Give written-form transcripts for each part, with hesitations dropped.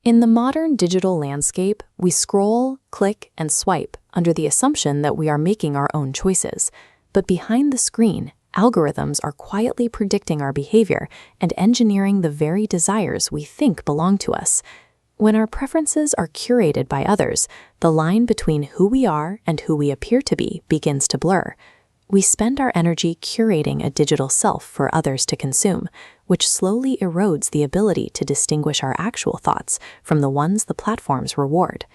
In the modern digital landscape, we scroll, click, and swipe under the assumption that we are making our own choices. But behind the screen, algorithms are quietly predicting our behavior and engineering the very desires we think belong to us. When our preferences are curated by others, the line between who we are and who we appear to be begins to blur. We spend our energy curating a digital self for others to consume, which slowly erodes the ability to distinguish our actual thoughts from the ones the platforms reward.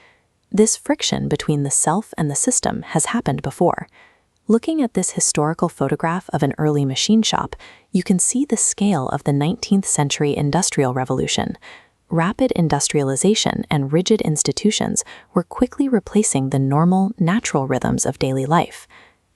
This friction between the self and the system has happened before. Looking at this historical photograph of an early machine shop, you can see the scale of the 19th century Industrial Revolution. Rapid industrialization and rigid institutions were quickly replacing the normal, natural rhythms of daily life.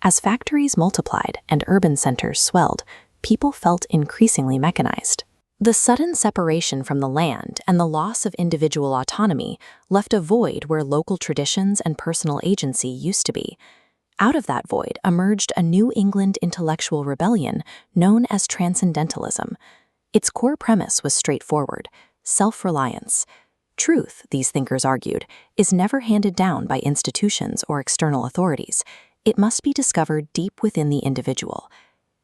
As factories multiplied and urban centers swelled, people felt increasingly mechanized. The sudden separation from the land and the loss of individual autonomy left a void where local traditions and personal agency used to be. Out of that void emerged a New England intellectual rebellion known as Transcendentalism. Its core premise was straightforward: self-reliance. Truth, these thinkers argued, is never handed down by institutions or external authorities. It must be discovered deep within the individual.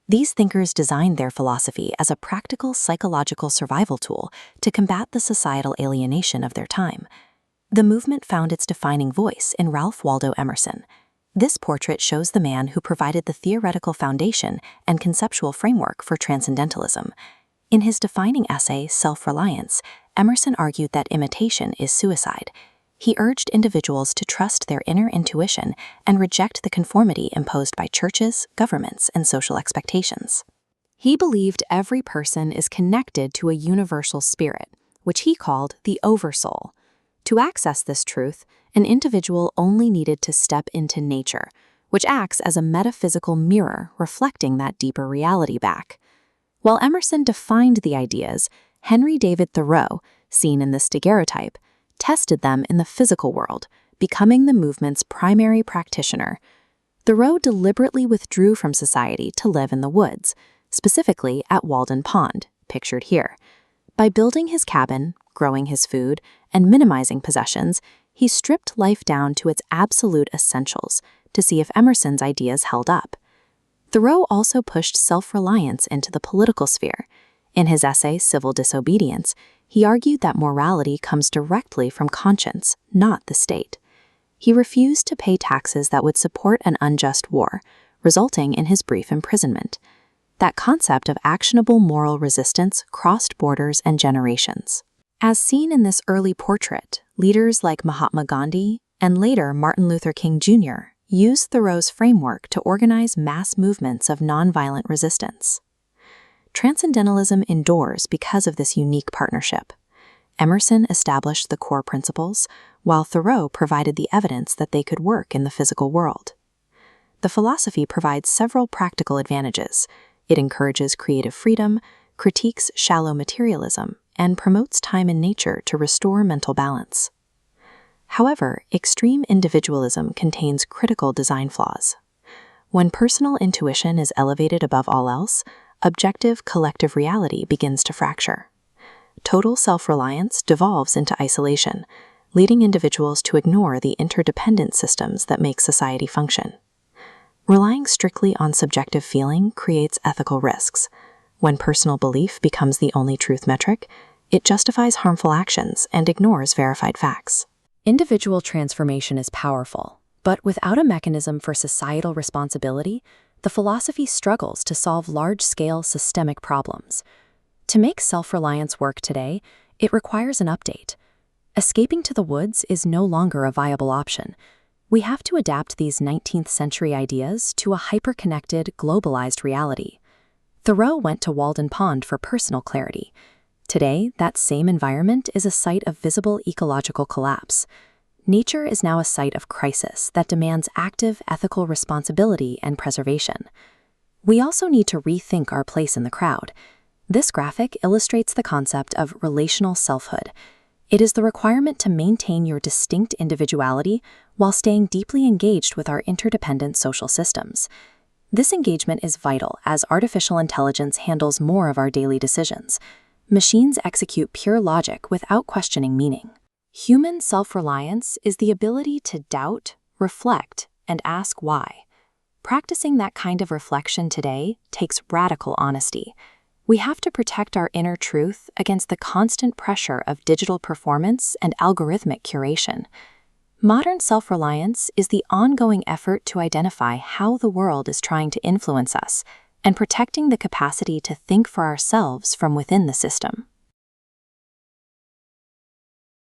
These thinkers designed their philosophy as a practical psychological survival tool to combat the societal alienation of their time. The movement found its defining voice in Ralph Waldo Emerson. This portrait shows the man who provided the theoretical foundation and conceptual framework for Transcendentalism. In his defining essay, Self-Reliance, Emerson argued that imitation is suicide. He urged individuals to trust their inner intuition and reject the conformity imposed by churches, governments, and social expectations. He believed every person is connected to a universal spirit, which he called the Oversoul. To access this truth, an individual only needed to step into nature, which acts as a metaphysical mirror reflecting that deeper reality back. While Emerson defined the ideas, Henry David Thoreau, seen in this daguerreotype, tested them in the physical world, becoming the movement's primary practitioner. Thoreau deliberately withdrew from society to live in the woods, specifically at Walden Pond, pictured here. By building his cabin, growing his food, and minimizing possessions, he stripped life down to its absolute essentials to see if Emerson's ideas held up. Thoreau also pushed self-reliance into the political sphere. In his essay, Civil Disobedience, he argued that morality comes directly from conscience, not the state. He refused to pay taxes that would support an unjust war, resulting in his brief imprisonment. That concept of actionable moral resistance crossed borders and generations. As seen in this early portrait, leaders like Mahatma Gandhi and later Martin Luther King Jr. used Thoreau's framework to organize mass movements of nonviolent resistance. Transcendentalism endures because of this unique partnership. Emerson established the core principles, while Thoreau provided the evidence that they could work in the physical world. The philosophy provides several practical advantages. It encourages creative freedom, critiques shallow materialism, and promotes time in nature to restore mental balance. However, extreme individualism contains critical design flaws. When personal intuition is elevated above all else, objective collective reality begins to fracture. Total self-reliance devolves into isolation, leading individuals to ignore the interdependent systems that make society function. Relying strictly on subjective feeling creates ethical risks. When personal belief becomes the only truth metric, it justifies harmful actions and ignores verified facts. Individual transformation is powerful, but without a mechanism for societal responsibility, the philosophy struggles to solve large-scale systemic problems. To make self-reliance work today, it requires an update. Escaping to the woods is no longer a viable option. We have to adapt these 19th century ideas to a hyper-connected, globalized reality. Thoreau went to Walden Pond for personal clarity. Today, that same environment is a site of visible ecological collapse. Nature is now a site of crisis that demands active ethical responsibility and preservation. We also need to rethink our place in the crowd. This graphic illustrates the concept of relational selfhood. It is the requirement to maintain your distinct individuality while staying deeply engaged with our interdependent social systems. This engagement is vital as artificial intelligence handles more of our daily decisions. Machines execute pure logic without questioning meaning. Human self-reliance is the ability to doubt, reflect, and ask why. Practicing that kind of reflection today takes radical honesty. We have to protect our inner truth against the constant pressure of digital performance and algorithmic curation. Modern self-reliance is the ongoing effort to identify how the world is trying to influence us and protecting the capacity to think for ourselves from within the system.